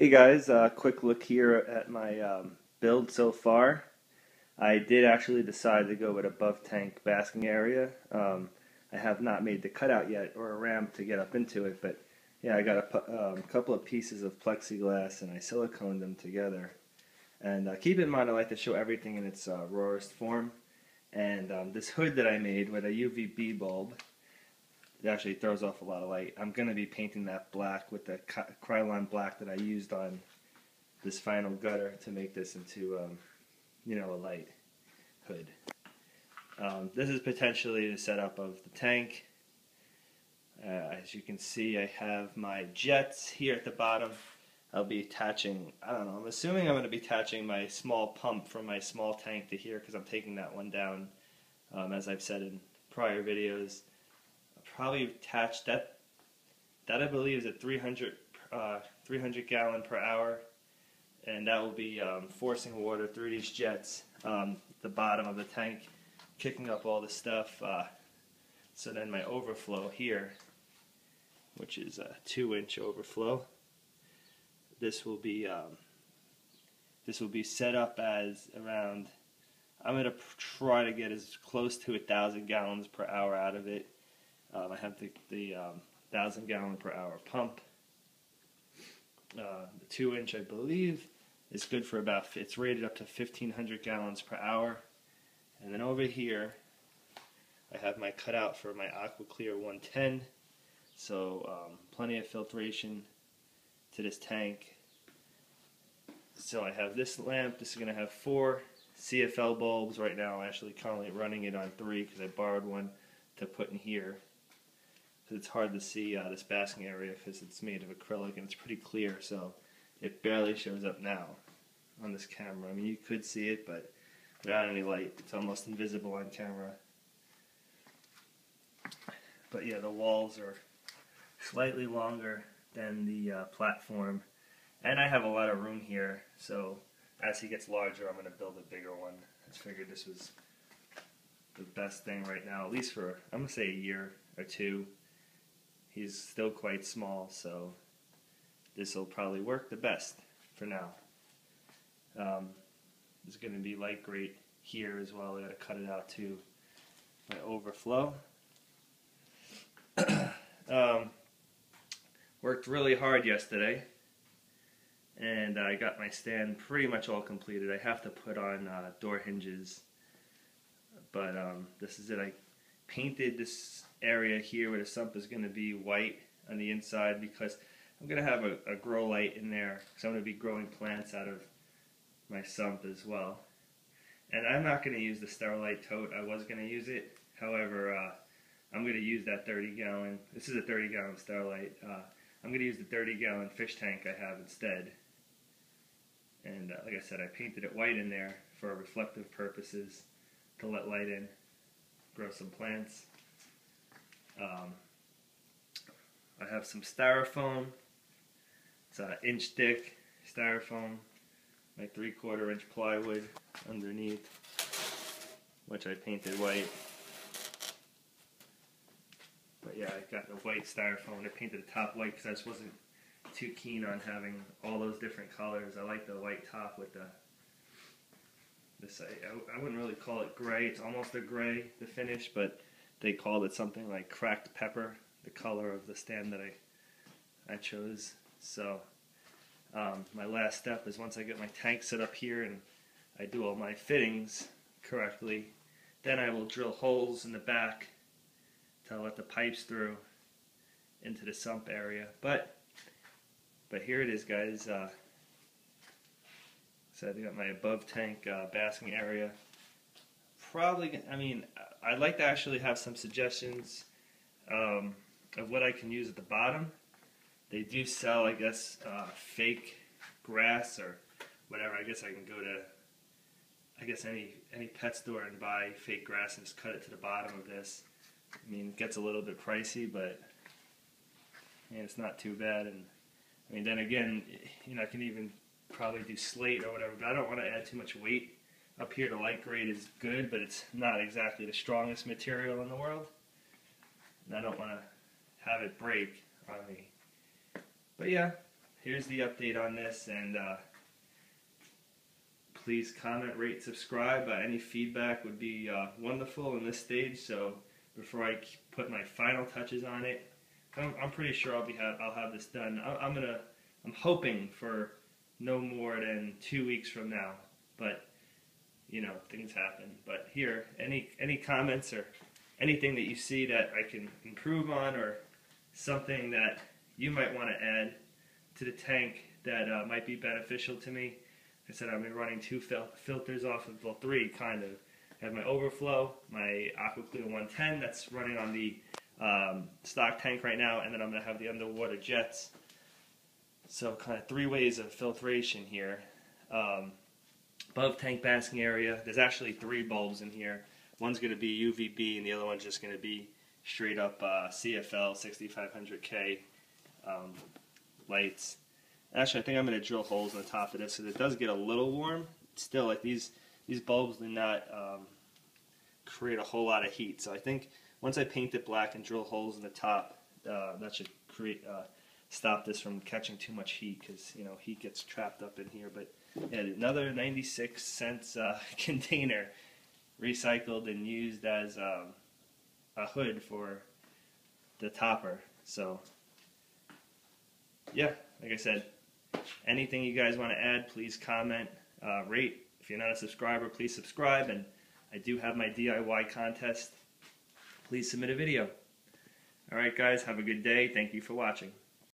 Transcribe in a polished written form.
Hey guys, quick look here at my build so far. I did actually decide to go with above tank basking area. I have not made the cutout yet or a ramp to get up into it, but yeah, I got a couple of pieces of plexiglass and I siliconed them together. And keep in mind, I like to show everything in its rawest form. And this hood that I made with a UVB bulb, it actually throws off a lot of light. I'm going to be painting that black with the Krylon black that I used on this final gutter to make this into, a light hood. This is potentially the setup of the tank. As you can see, I have my jets here at the bottom. I'll be attaching, I don't know, I'm assuming I'm going to be attaching my small pump from my small tank to here because I'm taking that one down, as I've said in prior videos. Probably attach that I believe is a 300 gallon per hour, and that will be forcing water through these jets, the bottom of the tank, kicking up all the stuff. So then my overflow here, which is a 2-inch overflow, this will be set up as around, I'm going to try to get as close to 1,000 gallons per hour out of it. I have the 1,000 gallon per hour pump. The 2-inch, I believe, is good for about, it's rated up to 1,500 gallons per hour. And then over here, I have my cutout for my AquaClear 110. So plenty of filtration to this tank. So I have this lamp. This is going to have 4 CFL bulbs. Right now I'm actually currently running it on 3 because I borrowed one to put in here. It's hard to see this basking area because it's made of acrylic and it's pretty clear, so it barely shows up now on this camera. I mean, you could see it, but without any light, it's almost invisible on camera. But yeah, the walls are slightly longer than the platform, and I have a lot of room here, so as he gets larger, I'm going to build a bigger one. I just figured this was the best thing right now, at least for, I'm going to say, a year or two. He's still quite small, so this will probably work the best for now. There's going to be light grate here as well. I got to cut it out to my overflow. Worked really hard yesterday, and I got my stand pretty much all completed. I have to put on door hinges, but this is it. I painted this area here where the sump is going to be white on the inside because I'm going to have a grow light in there because I'm going to be growing plants out of my sump as well. And I'm not going to use the Sterilite tote. I was going to use it. However, I'm going to use that 30-gallon. This is a 30-gallon Sterilite. I'm going to use the 30-gallon fish tank I have instead. And like I said, I painted it white in there for reflective purposes to let light in, grow some plants. I have some styrofoam. It's an inch thick styrofoam, my 3/4 inch plywood underneath, which I painted white. But yeah, I got the white styrofoam. I painted the top white because I just wasn't too keen on having all those different colors. I like the white top with this. I wouldn't really call it gray. It's almost a gray, the finish, but they called it something like cracked pepper, the color of the stand that I chose. So my last step is once I get my tank set up here and I do all my fittings correctly, then I will drill holes in the back to let the pipes through into the sump area. But here it is, guys. So I got my above tank basking area. Probably, I mean, I'd like to actually have some suggestions of what I can use at the bottom. They do sell, I guess, fake grass or whatever. I guess I can go to, any pet store and buy fake grass and just cut it to the bottom of this. I mean, it gets a little bit pricey, but it's not too bad. And I mean, then again, I can even probably do slate or whatever, but I don't want to add too much weight. Up here, the light grade is good, but it's not exactly the strongest material in the world. And I don't want to have it break on me. But yeah, here's the update on this, and please comment, rate, subscribe. Any feedback would be wonderful in this stage. So before I put my final touches on it, I'm pretty sure I'll have this done. I'm hoping for no more than 2 weeks from now, but you know, things happen. But here, any comments or anything that you see that I can improve on, or something that you might want to add to the tank that might be beneficial to me. Like I said, I've been running 2 filters off of, well, 3 kind of. I have my overflow, my AquaClear 110 that's running on the stock tank right now, and then I'm going to have the underwater jets. So kind of 3 ways of filtration here. Above tank basking area, there's actually 3 bulbs in here. One's going to be UVB, and the other one's just going to be straight up CFL 6500K lights. Actually, I think I'm going to drill holes on the top of this because it does get a little warm. Still, like these bulbs do not create a whole lot of heat. So I think once I paint it black and drill holes in the top, that should stop this from catching too much heat, because you know, heat gets trapped up in here. But yeah, another 96 cents container, recycled and used as a hood for the topper. So yeah, like I said, anything you guys want to add, please comment, rate. If you're not a subscriber, please subscribe. And I do have my DIY contest. Please submit a video. Alright guys, have a good day. Thank you for watching.